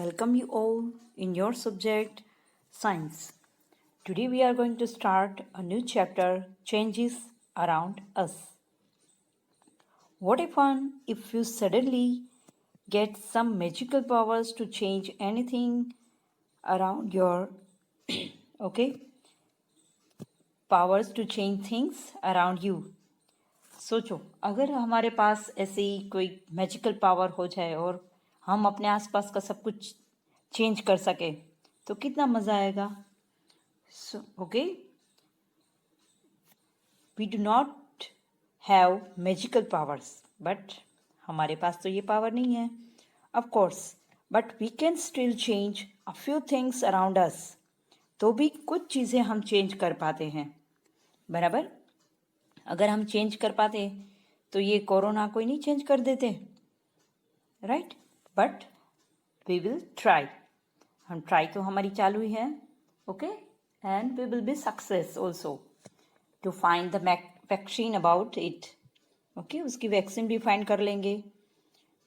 welcome you all in your subject Science. Today we are going to start a new chapter Changes Around Us. What if you suddenly get some magical powers to change anything around your okay powers to change things around you. सोचो अगर हमारे पास ऐसी कोई magical power हो जाए और हम अपने आसपास का सब कुछ चेंज कर सके तो कितना मज़ा आएगा. Okay, we do not have magical powers but हमारे पास तो ये पावर नहीं है of course, but we can still change a few things around us. तो भी कुछ चीज़ें हम चेंज कर पाते हैं, बराबर. अगर हम चेंज कर पाते तो ये कोरोना कोई नहीं चेंज कर देते, right. But we will try. हम ट्राई तो हमारी चालू ही है, okay. And we will be success also to find the vaccine about it. Okay, उसकी वैक्सीन भी फाइंड कर लेंगे.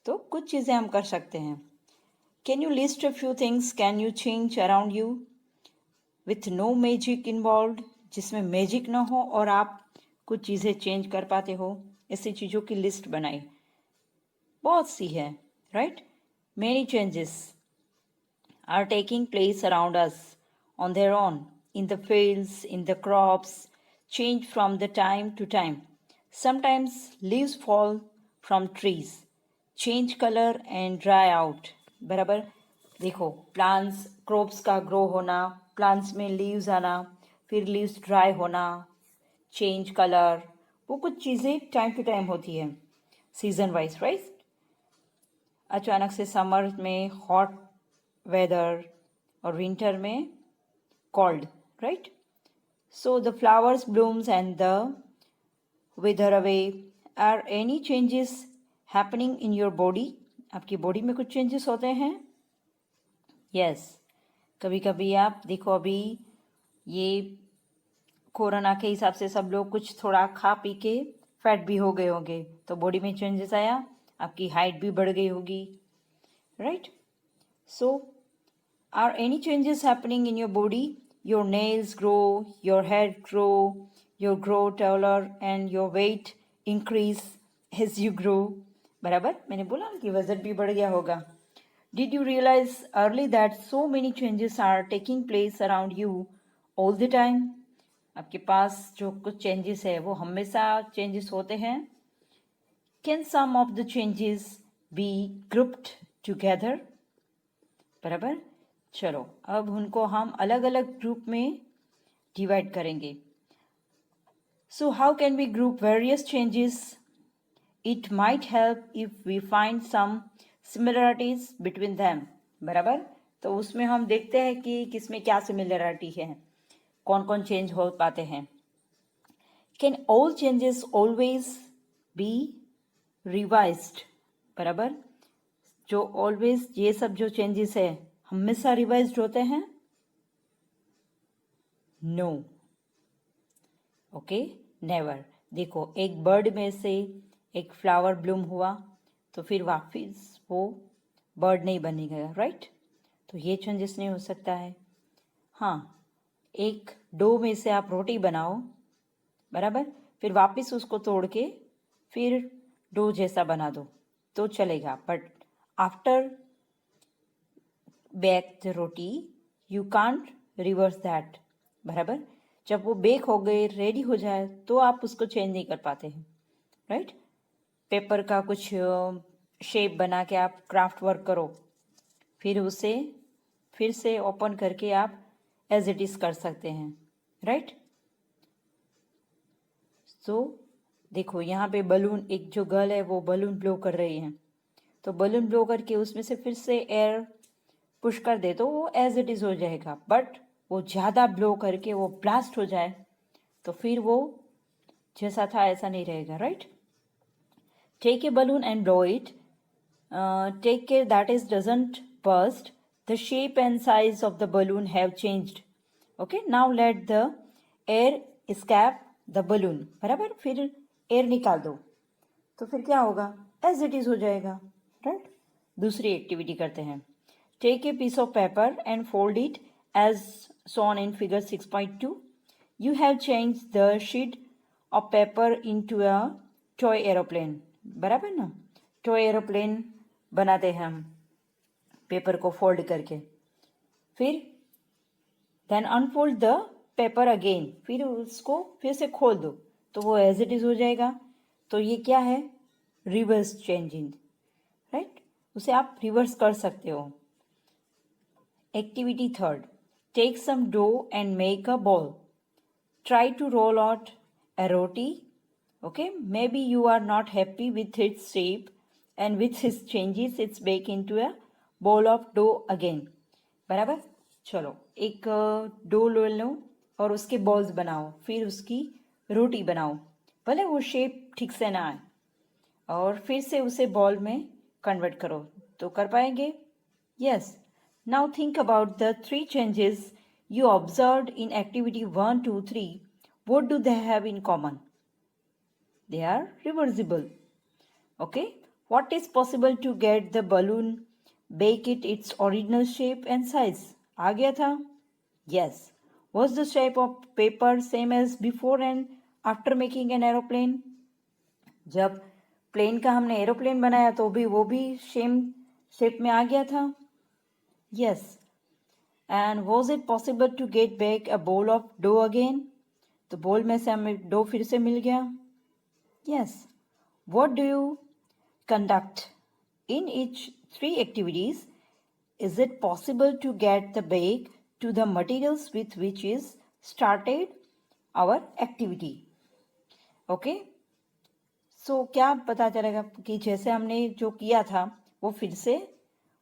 तो कुछ चीज़ें हम कर सकते हैं. Can you list a few things can you change around you with no magic involve, जिसमें मैजिक ना हो और आप कुछ चीज़ें चेंज कर पाते हो. ऐसी चीज़ों की लिस्ट बनाई, बहुत सी है, right. Many changes are taking place around us on their own, in the fields, in the crops, change from the time to time. Sometimes leaves fall from trees, change color and dry out. बराबर. देखो, plants, crops का grow होना, plants में leaves आना, फिर leaves dry होना, change colour, वो कुछ चीज़ें टाइम टू टाइम होती है, सीजन वाइज, राइट. अचानक से समर में हॉट वेदर और विंटर में cold, right. So the flowers blooms and the wither away. Are any changes happening in your body? आपकी बॉडी में कुछ चेंजेस होते हैं. यस, कभी कभी आप देखो, अभी ये कोरोना के हिसाब से सब लोग कुछ थोड़ा खा पी के फैट भी हो गए होंगे, तो बॉडी में चेंजेस आया, आपकी हाइट भी बढ़ गई होगी, right. So, are any changes happening in your body? Your nails grow, your hair grow, you grow taller and your weight increase as you grow. बराबर, मैंने बोला कि वजन भी बढ़ गया होगा. Did you realize early that so many changes are taking place around you all the time? आपके पास जो कुछ चेंजेस है वो हमेशा चेंजेस होते हैं. Can some of the changes be grouped together? बराबर. चलो, अब उनको हम अलग अलग ग्रुप में डिवाइड करेंगे. So how can we group various changes? It might help if we find some similarities between them. बराबर. तो उसमें हम देखते हैं कि किसमें क्या सिमिलरिटी है, कौन कौन चेंज हो पाते हैं. Can all changes always be revised? बराबर. जो ऑलवेज, ये सब जो चेंजेस है हमेशा रिवाइज्ड होते हैं? नो. Okay, never. देखो, एक बर्ड में से एक फ्लावर ब्लूम हुआ तो फिर वापस वो बर्ड नहीं बनेगा, राइट. तो ये चेंजेस नहीं हो सकता है. हाँ, एक डो में से आप रोटी बनाओ, बराबर, फिर वापस उसको तोड़ के फिर डो जैसा बना दो तो चलेगा. But after bake the roti you can't reverse that. बराबर. जब वो बेक हो गए, रेडी हो जाए, तो आप उसको चेंज नहीं कर पाते हैं, राइट. पेपर का कुछ शेप बना के आप क्राफ्ट वर्क करो, फिर उसे फिर से ओपन करके आप एज इट इज़ कर सकते हैं, राइट. सो देखो, यहाँ पे बलून, एक जो गर्ल है वो बलून ब्लो कर रही है, तो बलून ब्लो करके उसमें से फिर से एयर पुश कर दे तो वो एज इट इज़ हो जाएगा. बट वो ज़्यादा ब्लो करके वो ब्लास्ट हो जाए तो फिर वो जैसा था ऐसा नहीं रहेगा, right. Take a balloon and blow it. Take care that is doesn't burst. The shape and size of the balloon have changed. Okay, now let the air escape the balloon. बराबर. फिर एयर निकाल दो तो फिर क्या होगा, as it is हो जाएगा, राइट. दूसरी एक्टिविटी करते हैं. Take a piece of paper and fold it as shown in figure 6.2. You have changed the sheet of paper into a toy aeroplane. बराबर ना? टॉय एरोप्लेन बनाते हैं हम पेपर को फोल्ड करके. फिर then unfold the paper again, फिर उसको फिर से खोल दो तो वो एज इट इज हो जाएगा. तो ये क्या है? Reverse changing, right? उसे आप रिवर्स कर सकते हो. Activity third, take some dough and make a ball. Try to roll out a roti. Okay, maybe you are not happy with its shape and with its changes it's bake into a bowl of dough again. बराबर. चलो एक dough ले लो और उसके balls बनाओ, फिर उसकी रोटी बनाओ, भले वो शेप ठीक से ना आए, और फिर से उसे बॉल में कन्वर्ट करो. तो कर पाएंगे? Yes. Now think about the 3 changes you observed in activity 1, 2, 3. What do they have in common? They are reversible. Okay. What is possible to get the balloon bake it its original shape and size? आ गया था? Yes. Was the shape of paper same as before and after making an aeroplane? जब plane का हमने aeroplane बनाया तो भी वो भी सेम शेप में आ गया था. Yes. And was it possible to get back a bowl of dough again? तो बोल में से हमें डो फिर से मिल गया. Yes. What do you conduct in each 3 activities? Is it possible to get the bake to the materials with which is started our activity? Okay. So क्या पता चलेगा कि जैसे हमने जो किया था वो फिर से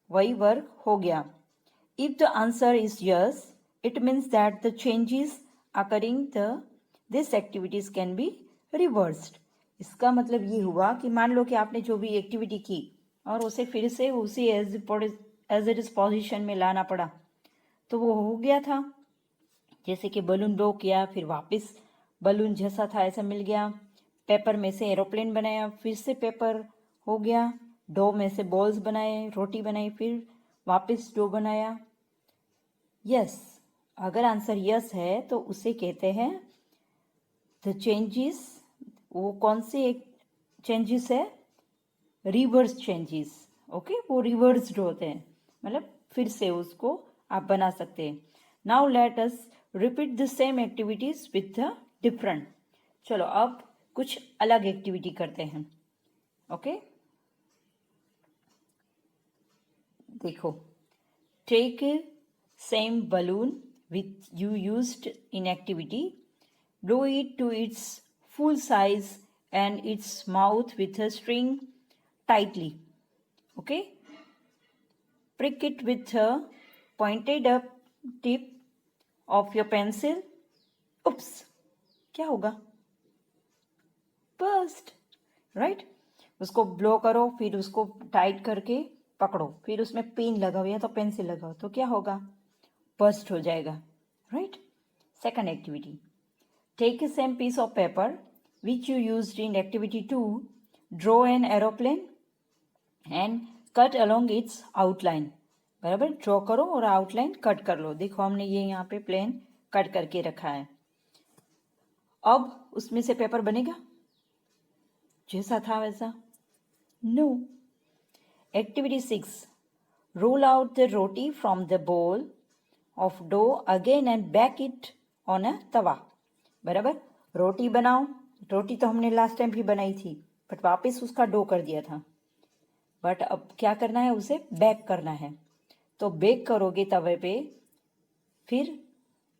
वही वर्क हो गया. If the answer is yes, it means that the changes occurring these activities can be reversed. इसका मतलब ये हुआ कि मान लो कि आपने जो भी एक्टिविटी की और उसे फिर से उसी एज इट इज पोजिशन में लाना पड़ा, तो वो हो गया था. जैसे कि बलून ब्लो किया, फिर वापस बलून जैसा था ऐसा मिल गया. पेपर में से एरोप्लेन बनाया, फिर से पेपर हो गया. डो में से बॉल्स बनाए, रोटी बनाई, फिर वापस डो बनाया. यस. अगर आंसर यस है तो उसे कहते हैं द चेंजेस. वो कौन से चेंजेस है? Reverse changes. ओके, वो रिवर्स्ड होते हैं, मतलब फिर से उसको आप बना सकते हैं. Now let us repeat the same activities with the different. चलो अब कुछ अलग एक्टिविटी करते हैं. ओके, देखो. Take same balloon which you used in activity, blow it to its full size and its mouth with a string tightly. Okay, prick it with a pointed up tip of your pencil. Oops, क्या होगा? Burst, right? उसको blow करो, फिर उसको tight करके पकड़ो, फिर उसमें पेन लगाओ या तो पेंसिल लगाओ, तो क्या होगा? बर्स्ट हो जाएगा, right? Second activity, take a same piece of paper which you used in activity 2, draw an aeroplane and cut along its outline. बराबर, ड्रॉ करो और आउटलाइन कट कर लो. देखो हमने ये यहाँ पे प्लेन कट करके रखा है. अब उसमें से पेपर बनेगा जैसा था वैसा? No. Activity 6, roll out the roti from the bowl of dough again and bake it on a तवा. बराबर, रोटी बनाओ. रोटी तो हमने लास्ट टाइम भी बनाई थी, बट वापस उसका डो कर दिया था. बट अब क्या करना है? उसे बेक करना है. तो बेक करोगे तवे पे, फिर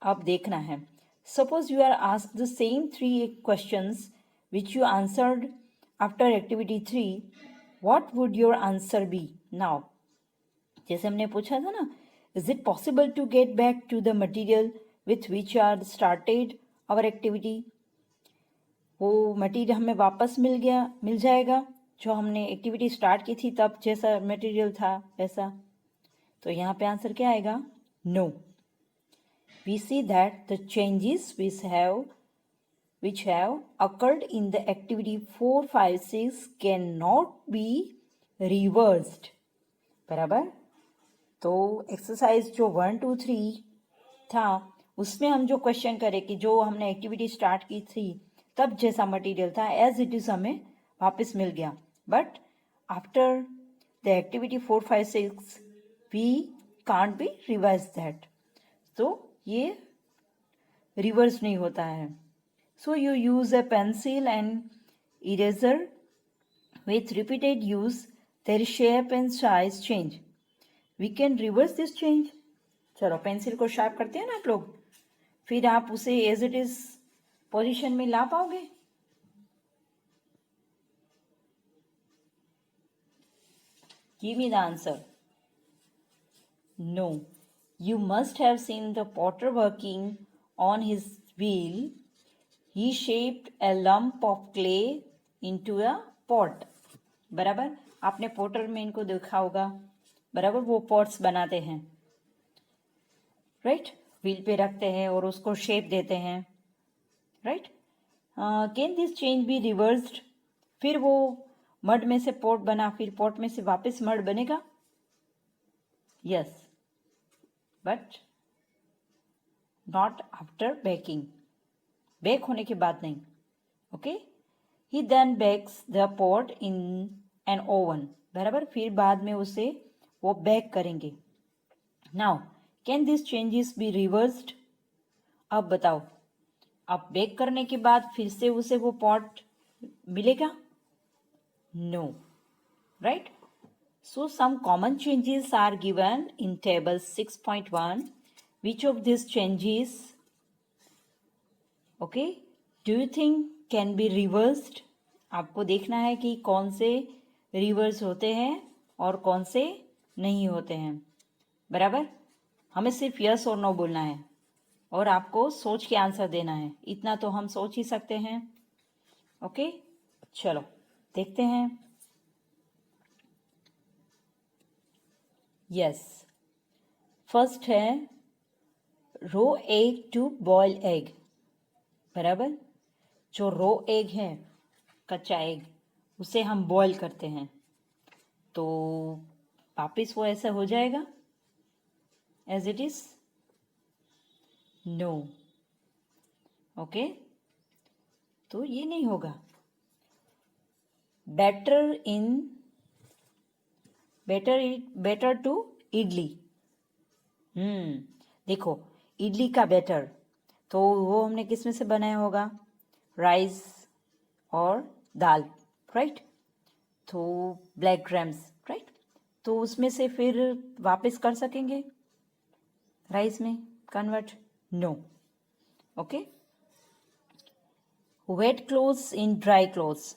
अब देखना है. Suppose you are asked the same 3 questions which you answered after activity 3, what would your answer be now? जैसे हमने पूछा था ना, is it possible to get back to the material with which are started our activity? वो material हमें वापस मिल जाएगा जो हमने एक्टिविटी स्टार्ट की थी तब जैसा मटीरियल था वैसा? तो यहाँ पे आंसर क्या आएगा? No. We see that the changes which have occurred in the activity 4, 5, 6 cannot be reversed. बराबर, तो एक्सरसाइज जो 1 2 3 था उसमें हम जो क्वेश्चन करे कि जो हमने एक्टिविटी स्टार्ट की थी तब जैसा मटेरियल था एज इट इज़ हमें वापस मिल गया, but after the activity 4 5 6 we can't be revise that, तो ये रिवर्स नहीं होता है. So you use a pencil and eraser with repeated use their shape and size change. We can reverse this change. चलो पेंसिल को sharp करते हैं ना आप लोग, फिर आप उसे एज इट इज पोजीशन में ला पाओगे. Give me the answer. No. You must have seen the potter working on his wheel. He shaped a lump of clay into a pot. बराबर, आपने पोटर में इनको देखा होगा. बराबर, वो पॉट्स बनाते हैं, राइट, व्हील पे रखते हैं और उसको शेप देते हैं, right. Can this change be reversed? फिर वो मड में से पॉट बना, फिर पॉट में से वापस मड बनेगा. Yes, but not after baking. Bake होने के बाद नहीं. Okay. He then bakes the pot in an oven. बराबर, फिर बाद में उसे वो बेक करेंगे. Now can this changes be reversed? अब बताओ, अब बेक करने के बाद फिर से उसे वो पॉट मिलेगा? No, right. So some common changes are given in table 6.1. Which of this changes, okay, do you think can be reversed? आपको देखना है कि कौन से रिवर्स होते हैं और कौन से नहीं होते हैं. बराबर, हमें सिर्फ यस और नो बोलना है और आपको सोच के आंसर देना है. इतना तो हम सोच ही सकते हैं. ओके, चलो देखते हैं. यस, फर्स्ट है रो एग टू बॉयल एग. बराबर, जो रो एग है, कच्चा एग, उसे हम बॉयल करते हैं तो वापिस वो ऐसा हो जाएगा as it is? No. Okay, तो ये नहीं होगा. Better to idli. देखो, इडली का बैटर तो वो हमने किस में से बनाया होगा? राइस और दाल, राइट. तो ब्लैक ग्राम्स, राइट. तो उसमें से फिर वापस कर सकेंगे राइस में convert? No. Okay. Wet clothes in dry clothes,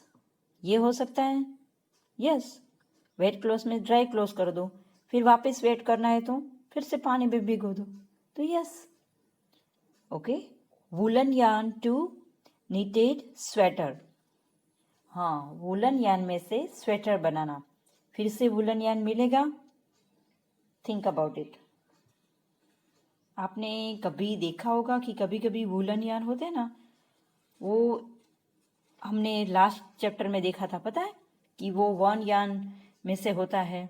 ये हो सकता है? यस. वेट क्लोथ्स में ड्राई क्लोथ्स कर दो, फिर वापस वेट करना है तो फिर से पानी में भिगो दो, तो yes. Okay. Woollen yarn to knitted sweater. हाँ, वुलन यार्न में से स्वेटर बनाना, फिर से वुलन यार्न मिलेगा? Think about it. आपने कभी देखा होगा कि कभी कभी वुलन यार्न होते हैं ना, वो हमने लास्ट चैप्टर में देखा था, पता है कि वो वन यार्न में से होता है,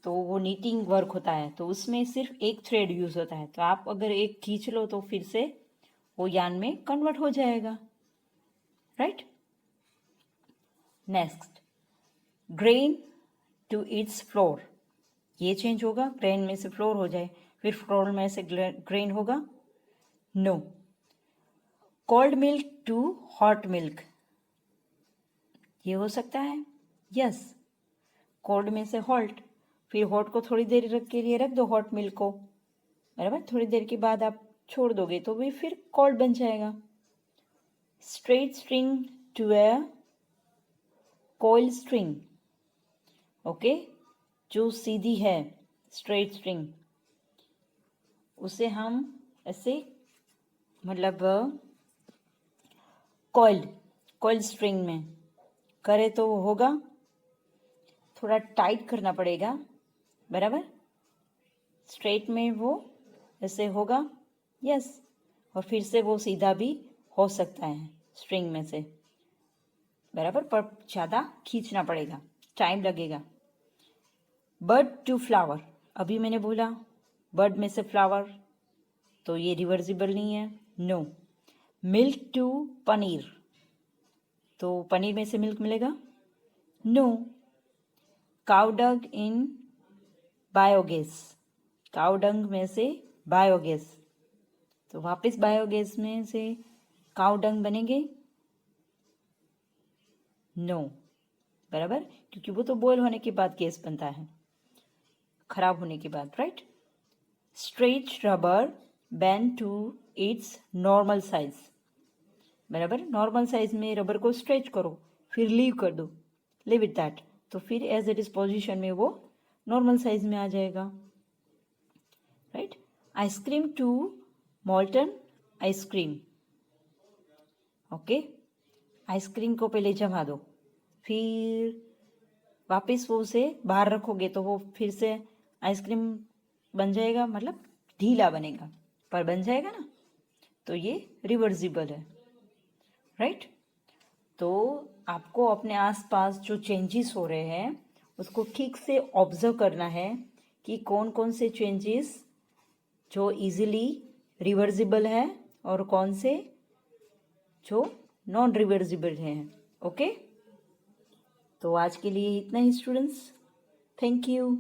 तो वो नीटिंग वर्क होता है, तो उसमें सिर्फ एक थ्रेड यूज होता है. तो आप अगर एक खींच लो तो फिर से वो यार्न में कन्वर्ट हो जाएगा, right. Next, grain to its flour. ये चेंज होगा, ग्रेन में से फ्लोर हो जाए, फिर फ्लोर में से ग्रेन होगा? No. Cold milk to hot milk, ये हो सकता है? यस. कोल्ड में से हॉट, फिर हॉट को थोड़ी देर के लिए रख दो, हॉट मिल्क को, बराबर. थोड़ी देर के बाद आप छोड़ दोगे तो भी फिर कोल्ड बन जाएगा. Straight string to a coil string. Okay, जो सीधी है स्ट्रेट स्ट्रिंग, उसे हम ऐसे मतलब कोइल स्ट्रिंग में करे तो होगा, थोड़ा टाइट करना पड़ेगा, बराबर. स्ट्रेट में वो ऐसे होगा, यस. और फिर से वो सीधा भी हो सकता है स्ट्रिंग में से, बराबर, पर ज़्यादा खींचना पड़ेगा, टाइम लगेगा. बर्ड टू फ्लावर, अभी मैंने बोला बर्ड में से फ्लावर, तो ये रिवर्सिबल नहीं है, नो। मिल्क टू पनीर, तो पनीर में से मिल्क मिलेगा, नो। काउ डंग इन बायोगैस, काउ डंग में से बायोगैस, तो वापस बायोगैस में से काउ डंग बनेंगे, नो, बराबर, क्योंकि वो तो बॉयल होने के बाद गैस बनता है, खराब होने के बाद, right. Stretch rubber band to its normal size, बराबर, नॉर्मल साइज में रबर को स्ट्रेच करो, फिर लीव कर दो, लीव इट दैट, तो फिर एज इट इज पोजिशन में वो नॉर्मल साइज में आ जाएगा, right. Ice cream to molten ice cream, okay, ice cream को पहले जमा दो, फिर वापस वो उसे बाहर रखोगे तो वो फिर से आइसक्रीम बन जाएगा, मतलब ढीला बनेगा, पर बन जाएगा ना, तो ये रिवर्सिबल है, राइट। तो आपको अपने आसपास जो चेंजेस हो रहे हैं उसको ठीक से ऑब्जर्व करना है कि कौन कौन से चेंजेस जो इजीली रिवर्सिबल है और कौन से जो नॉन रिवर्सिबल हैं, ओके। तो आज के लिए इतना ही स्टूडेंट्स, थैंक यू।